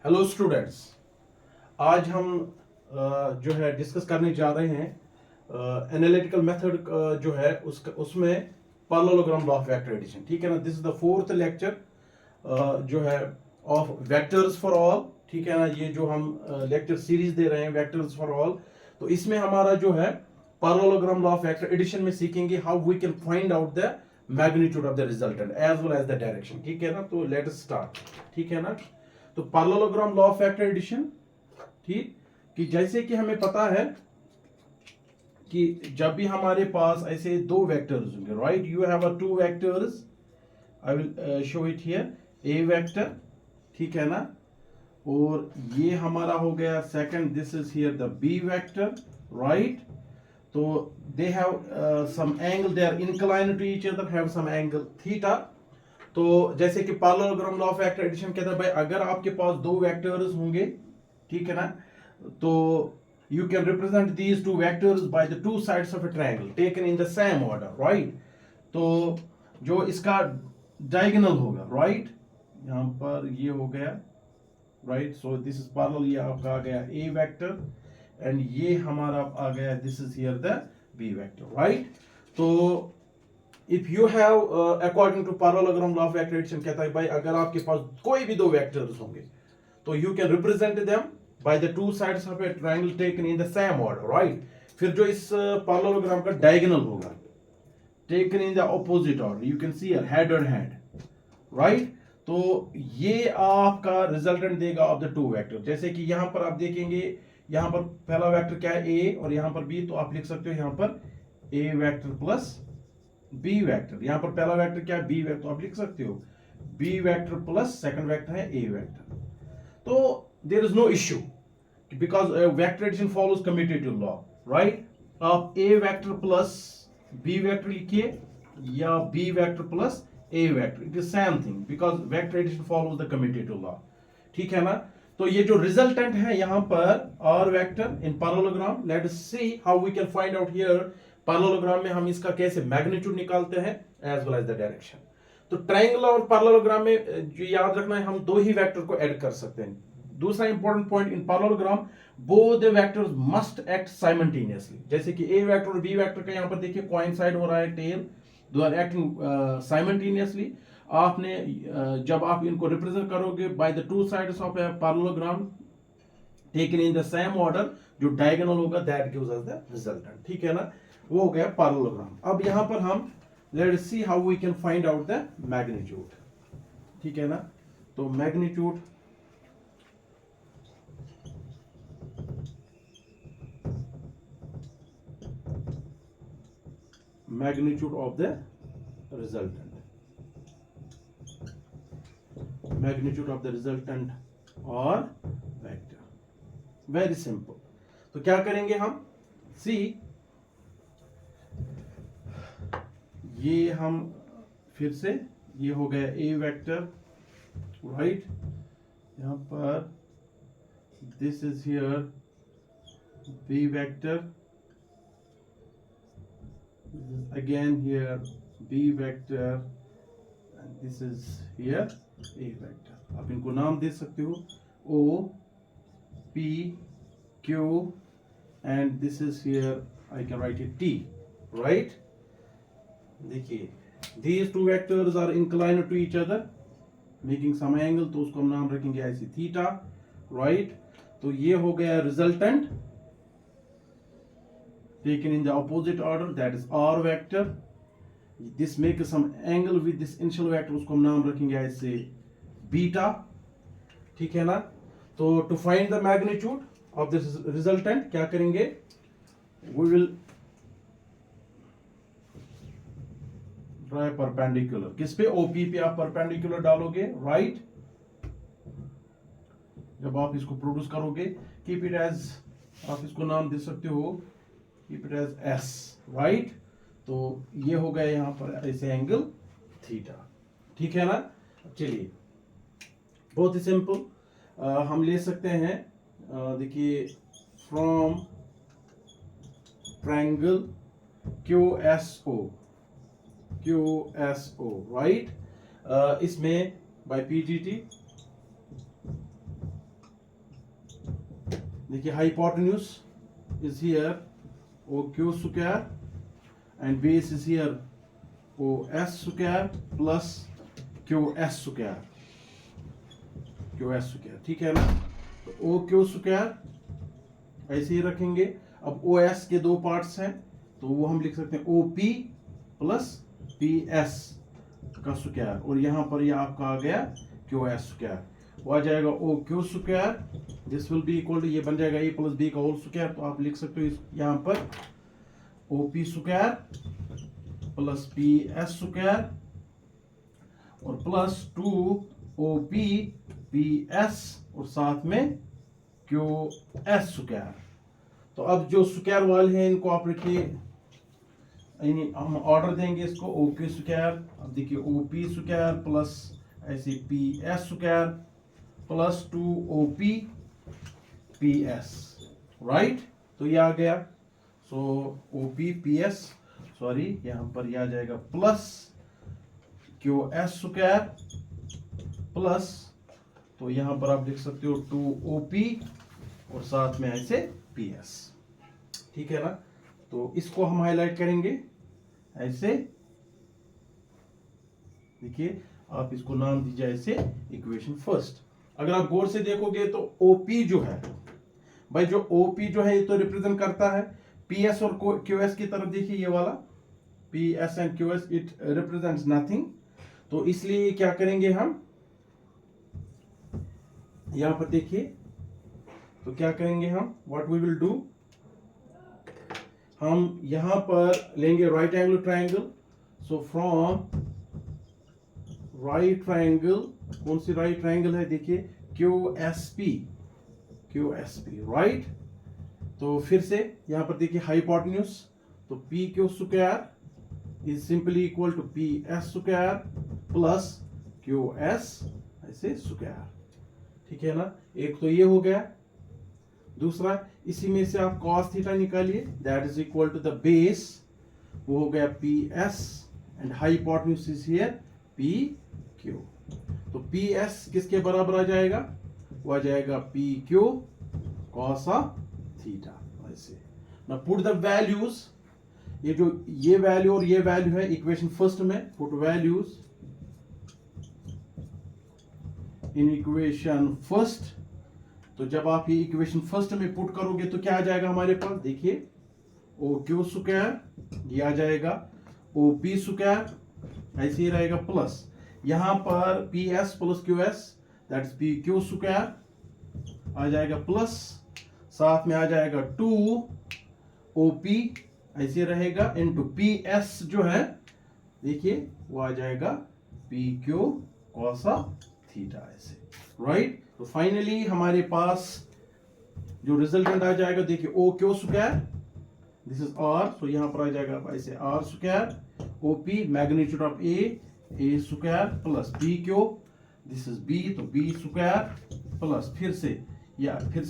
Hello students. आज हम जो है डिस्कस करने जा रहे हैं एनालिटिकल मेथड जो है उसमें parallelogram law of vector addition. ठीक है ना। This is the fourth lecture जो है ऑफ वेक्टर्स फॉर ऑल। ठीक है ना। ये जो हम लेक्चर सीरीज दे रहे हैं वेक्टर्स फॉर ऑल, तो इसमें हमारा जो है parallelogram law of vector addition में सीखेंगे how we can find out the magnitude of the resultant as well as the direction. ठीक है ना। तो लेट अस स्टार्ट। ठीक है ना। तो parallelogram law of vector addition, ठीक, कि जैसे कि हमें पता है कि जब भी हमारे पास ऐसे दो वेक्टर्स होंगे, right, you have a two vectors, I will show it here, A vector, ठीक है ना, और ये हमारा हो गया second, this is here the B vector, right. तो they have some angle, they are inclined to each other, have some angle theta. तो जैसे कि parallelogram law of vector addition कहता है भाई अगर आपके पास दो वेक्टर्स होंगे, ठीक है ना, तो you can represent these two vectors by the two sides of a triangle taken in the same order, right. तो जो इसका डायगोनल होगा, राइट, यहां पर ये हो गया, right, so this is parallel, ये आपका आ गया ए वेक्टर एंड ये हमारा आ गया, this is here the B vector, right. तो if you have according to parallelogram law of vector addition कहता है भाई अगर आपके पास कोई भी दो वेक्टर्स होंगे तो you can represent them by the two sides of A triangle taken in the same order, right. फिर जो इस पैरेललोग्राम का डायगोनल होगा taken in the opposite order, you can see head और हेड, राइट। तो ये आपका रिजल्टेंट देगा ऑफ द टू वेक्टर। जैसे कि यहां पर आप देखेंगे, यहां पर पहला वेक्टर क्या है, ए, और यहां पर बी, तो आप लिख सकते हो यहां पर ए वेक्टर प्लस बी वेक्टर। यहां पर पहला वेक्टर क्या है, बी वेक्टर, तो आप लिख सकते हो B vector plus second vector है ए वेक्टर। तो there is no issue because vector addition follows commutative law, right. आप A vector plus B vector लिखिए या B vector plus A vector, it is same thing because vector addition follows the commutative law, ठीक है ना। तो ये जो resultant है यहां पर R vector in parallelogram, let us see how we can find out here parallelogram में हम इसका कैसे मैग्नीट्यूड निकालते हैं as well as the direction. तो ट्रायंगल और पैरेललोग्राम में जो याद रखना है, हम दो ही वेक्टर को ऐड कर सकते हैं। दूसरा important point in parallelogram, both the vectors must act simultaneously. जैसे कि ए वेक्टर और बी वेक्टर का यहां पर देखिए कोइंसाइड हो रहा है टेल, दो आर एक्टिंग साइमल्टेनियसली। आपने जब आप इनको रिप्रेजेंट करोगे by the two sides of a parallelogram taken in the same order, जो डायगोनल होगा that gives us the resultant, ठीक है ना। वो हो गया पैरेललोग्राम। अब यहां पर हम let's see how we can find out the magnitude, ठीक है ना। तो magnitude, magnitude of the resultant, magnitude of the resultant और वेक्टर, वेरी सिंपल। तो क्या करेंगे हम, सी, ये हम फिर से, ये हो गया ए वेक्टर, राइट, यहां पर this is here B vector, again here B vector and this is here A vector. आप इनको नाम दे सकते हो O P Q and this is here I can write it T, right. देखिए these two vectors are inclined to each other making some angle, तो उसको हम नाम रखेंगे ऐसे थीटा, राइट। तो ये हो गया resultant taken in the opposite order, that is r vector, this makes some angle with this initial vector, उसको हम नाम रखेंगे ऐसे बीटा, ठीक है ना। तो to find the magnitude of this resultant क्या करेंगे, we will परपेंडिकुलर, किस पे, ओपी पे आप परपेंडिकुलर डालोगे, राइट। जब आप इसको प्रोड्यूस करोगे, कीप इट एज, आप इसको नाम दे सकते हो, keep it as S, right. तो ये हो गया यहां पर ऐसे एंगल थीटा, ठीक है ना। चलिए बहुत ही सिंपल, हम ले सकते हैं, देखिए फ्रॉम ट्रायंगल QSO, राइट, इसमें बाय PGT देखिए hypotenuse is here O Q square and base is here O S square plus Q S square, ठीक है ना। तो ओ क्यू स्क्वायर ऐसे ही रखेंगे। अब ओ एस के दो पार्ट्स हैं तो वो हम लिख सकते हैं O P plus P S का स्क्वायर, और यहां पर ये आपका आ गया क्यू एस स्क्वायर। वो आ जाएगा O Q square, this will be equal to, ये बन जाएगा ए प्लस बी का होल स्क्वायर। तो आप लिख सकते हो यहां पर O P square plus P S square और plus 2 O P P S और साथ में क्यू एस स्क्वायर। तो अब जो स्क्वायर वाले हैं इनको आप रखिए, हम ऑर्डर देंगे इसको ओ क्यू स्क्वायर, अब देखिए ओ पी स्क्वायर प्लस ऐसे P S square plus 2 O P P S, right. तो ये आ गया, so O P P S, sorry यहां पर यह आ जाएगा plus Q S square plus, तो यहां पर आप लिख सकते हो 2 ओ पी और साथ में ऐसे पी एस, ठीक है ना। तो इसको हम हाईलाइट करेंगे ऐसे, देखिए आप इसको नाम दीजिए ऐसे इक्वेशन फर्स्ट। अगर आप गौर से देखोगे तो ओपी जो है भाई, जो ओपी जो है ये तो रिप्रेजेंट करता है पीएस और क्यूएस की तरफ। देखिए ये वाला PS and QS it represents nothing, तो इसलिए क्या करेंगे हम यहां पर देखिए, तो क्या करेंगे हम, व्हाट वी विल डू, हम यहां पर लेंगे right angle triangle. So from right triangle, कौन सी राइट ट्रायंगल है, देखिए क्यू एस पी, राइट। तो फिर से यहां पर देखिए हाइपोटेन्यूज, तो P Q square is simply equal to P S square plus Q S ऐसे स्क्वायर, ठीक है ना। एक तो ये हो गया, दूसरा इसी में से आप cos थीटा निकालिए, that is equal to the base, वो हो गया P S and hypotenuse is here P Q. तो पी एस किसके बराबर आ जाएगा, वो आ जाएगा पी क्यू कॉस थीटा ऐसे। ना पुट द वैल्यूज, ये जो ये वैल्यू और ये वैल्यू है इक्वेशन फर्स्ट में, put values in equation first. तो जब आप ये इक्वेशन फर्स्ट में पुट करोगे तो क्या आ जाएगा हमारे पास, देखिए ओ क्यू स्क्वायर ये आ जाएगा ओ पी स्क्वायर ऐसे ही रहेगा प्लस यहां पर P S plus Q S that is P Q square आ जाएगा प्लस साथ में आ जाएगा 2 ओ पी ऐसे रहेगा इनटू पी एस जो है देखिए वो आ जाएगा पी क्यू कॉस थीटा ऐसे, राइट। तो फाइनली हमारे पास जो रिजल्टेंट आ जाएगा, देखिए O Q square this is R, तो यहां पर आ जाएगा ऐसे R square O P magnitude of A square plus B Q this is B, तो बी स्क्वायर प्लस फिर से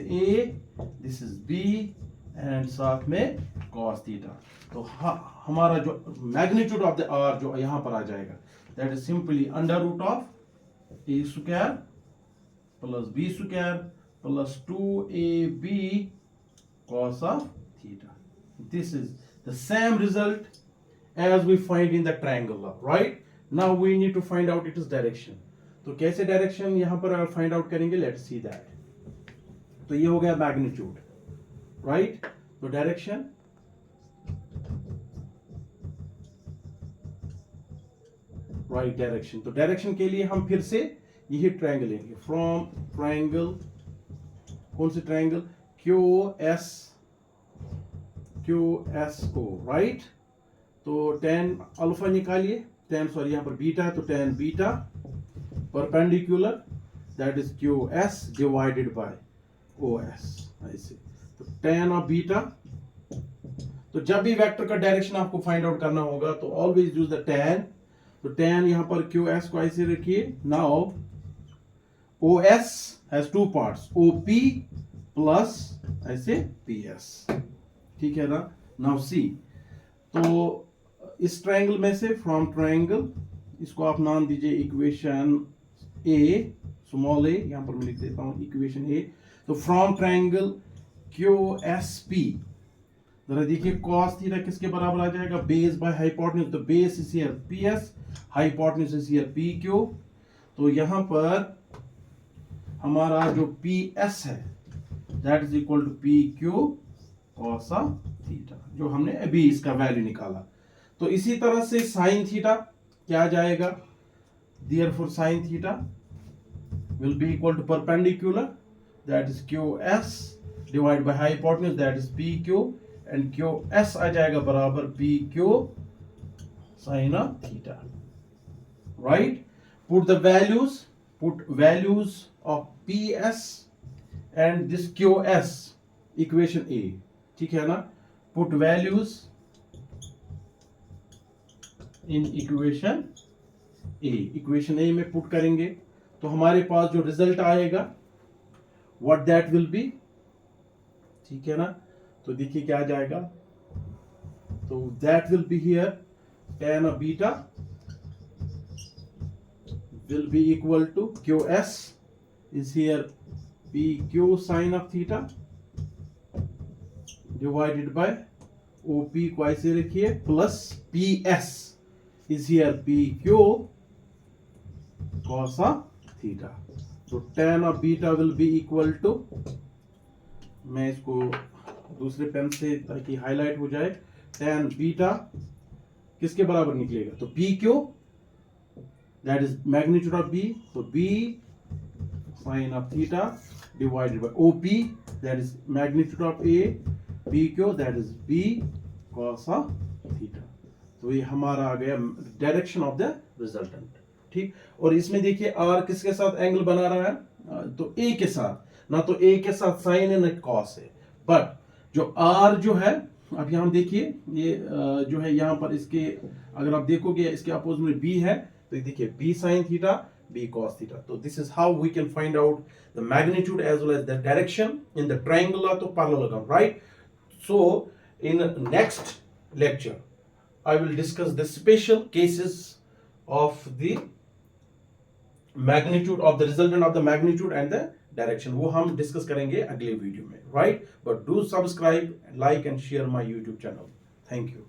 A this is B and साथ में कॉस थीटा। तो हमारा जो मैग्नीट्यूड ऑफ द आर जो यहां पर आ जाएगा that is simply under root of A square plus B square plus 2ab cos of theta. This is the same result as we find in the triangle law, right? Now we need to find out its direction. तो कैसे direction यहां पर find out करेंगे, let's see that. तो ये हो गया magnitude, right. तो डायरेक्शन राइट डायरेक्शन, तो डायरेक्शन के लिए हम फिर से यही ट्रायंगल लेंगे, फ्रॉम ट्रायंगल, कौन सी triangle, Q S O, right. तो tan अल्फा निकालिए, यहां पर बीटा है तो tan beta perpendicular that is Q S divided by O S ऐसे। तो tan ऑफ बीटा, तो जब भी वेक्टर का डायरेक्शन आपको फाइंड आउट करना होगा तो ऑलवेज यूज द tan। तो tan यहां पर क्यू एस को ऐसे रखिए। Now O S has two parts, O P plus ऐसे पी एस, ठीक है ना। नाउ सी, तो इस ट्रायंगल में से फ्रॉम ट्रायंगल, इसको आप नाम दीजिए इक्वेशन ए, स्मॉल ए, यहां पर मैं लिख देता हूं इक्वेशन ए। तो फ्रॉम ट्रायंगल QSP, जरा देखिए cos थीटा किसके बराबर आ जाएगा, बेस बाय हाइपोटेन्यूज, तो base is here PS, hypotenuse is here PQ, तो यहां पर हमारा जो PS है that is equal to PQ cos theta, जो हमने अभी इसका वैल्यू निकाला। तो इसी तरह से sin थीटा क्या आ जाएगा, therefore sin theta will be equal to perpendicular, that is QS divided by hypotenuse, that is PQ, and QS आ जाएगा बराबर PQ sin of theta, right? Put values of PS and this QS equation A, ठीक है ना? Put values in equation A में put करेंगे तो हमारे पास जो रिजल्ट आएगा व्हाट दैट विल बी, ठीक है ना? तो देखिए क्या आ जाएगा, तो that will be here tan of beta will be equal to QS is here PQ sin of theta divided by OP को ऐसे रखिए plus PS is here PQ cos of theta, तो tan of beta will be equal to, मैं इसको दूसरे pen से ताकि highlight हो जाए, tan बीटा किसके बराबर निकलेगा, तो PQ that is magnitude of B, तो B sin of theta divided by OP that is magnitude of A, PQ that is B cos of theta, तो ये हमारा आ गया डायरेक्शन ऑफ द रिजल्टेंट, ठीक। और इसमें देखिए R किसके साथ एंगल बना रहा है, तो A के साथ, ना तो A के साथ साइन है ना कॉस है, बट जो R जो है, अब यहाँ देखिए ये जो है यहाँ पर इसके अगर आप देखोगे इसके अपोजिट में B है, तो देखिए B sin theta B cos theta, तो this is how we can find out the magnitude as well as the direction in the triangular to parallelogram, right? So in next lecture I will discuss the special cases of the magnitude of the resultant of the magnitude and the direction, वो हम discuss करेंगे अगले video में, right? But do subscribe, like and share my YouTube channel. Thank you.